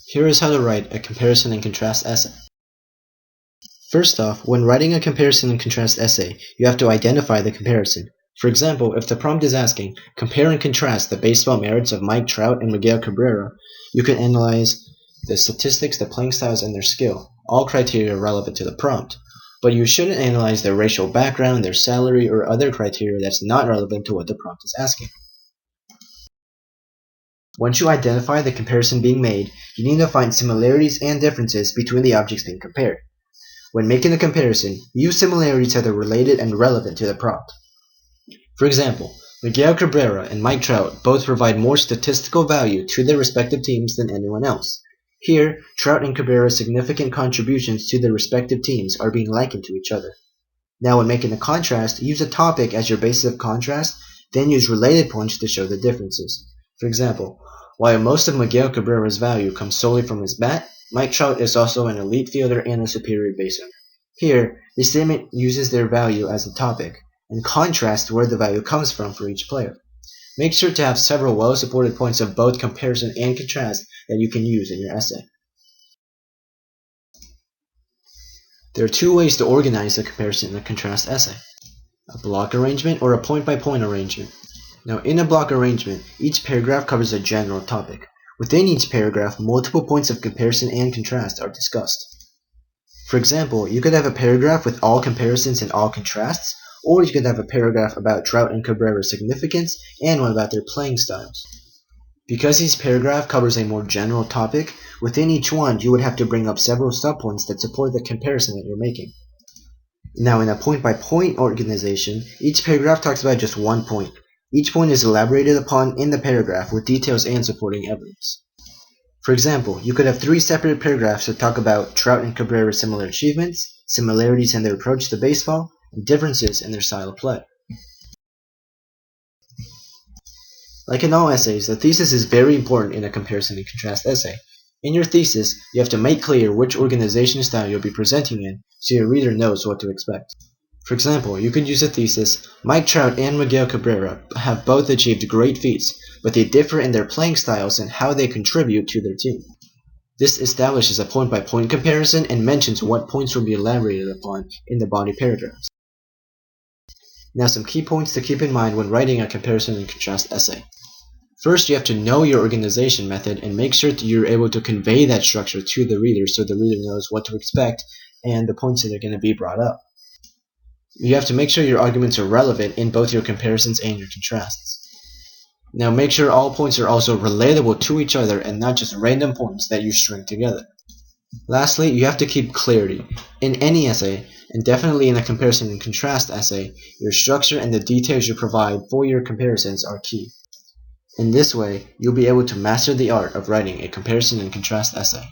Here is how to write a comparison and contrast essay. First off, when writing a comparison and contrast essay, you have to identify the comparison. For example, if the prompt is asking, compare and contrast the baseball merits of Mike Trout and Miguel Cabrera, you can analyze the statistics, the playing styles, and their skill, all criteria relevant to the prompt. But you shouldn't analyze their racial background, their salary, or other criteria that's not relevant to what the prompt is asking. Once you identify the comparison being made, you need to find similarities and differences between the objects being compared. When making a comparison, use similarities that are related and relevant to the prompt. For example, Miguel Cabrera and Mike Trout both provide more statistical value to their respective teams than anyone else. Here, Trout and Cabrera's significant contributions to their respective teams are being likened to each other. Now when making a contrast, use a topic as your basis of contrast, then use related points to show the differences. For example, while most of Miguel Cabrera's value comes solely from his bat, Mike Trout is also an elite fielder and a superior base runner. Here, the statement uses their value as a topic, and contrasts where the value comes from for each player. Make sure to have several well-supported points of both comparison and contrast that you can use in your essay. There are two ways to organize a comparison and a contrast essay: a block arrangement or a point-by-point arrangement. Now, in a block arrangement, each paragraph covers a general topic. Within each paragraph, multiple points of comparison and contrast are discussed. For example, you could have a paragraph with all comparisons and all contrasts, or you could have a paragraph about Trout and Cabrera's significance and one about their playing styles. Because each paragraph covers a more general topic, within each one you would have to bring up several subpoints that support the comparison that you're making. Now, in a point-by-point organization, each paragraph talks about just one point. Each point is elaborated upon in the paragraph with details and supporting evidence. For example, you could have 3 separate paragraphs that talk about Trout and Cabrera's similar achievements, similarities in their approach to baseball, and differences in their style of play. Like in all essays, the thesis is very important in a comparison and contrast essay. In your thesis, you have to make clear which organization style you'll be presenting in so your reader knows what to expect. For example, you could use a thesis, Mike Trout and Miguel Cabrera have both achieved great feats, but they differ in their playing styles and how they contribute to their team. This establishes a point-by-point comparison and mentions what points will be elaborated upon in the body paragraphs. Now, some key points to keep in mind when writing a comparison and contrast essay. First, you have to know your organization method and make sure that you're able to convey that structure to the reader so the reader knows what to expect and the points that are going to be brought up. You have to make sure your arguments are relevant in both your comparisons and your contrasts. Now make sure all points are also relatable to each other and not just random points that you string together. Lastly, you have to keep clarity. In any essay, and definitely in a comparison and contrast essay, your structure and the details you provide for your comparisons are key. In this way, you'll be able to master the art of writing a comparison and contrast essay.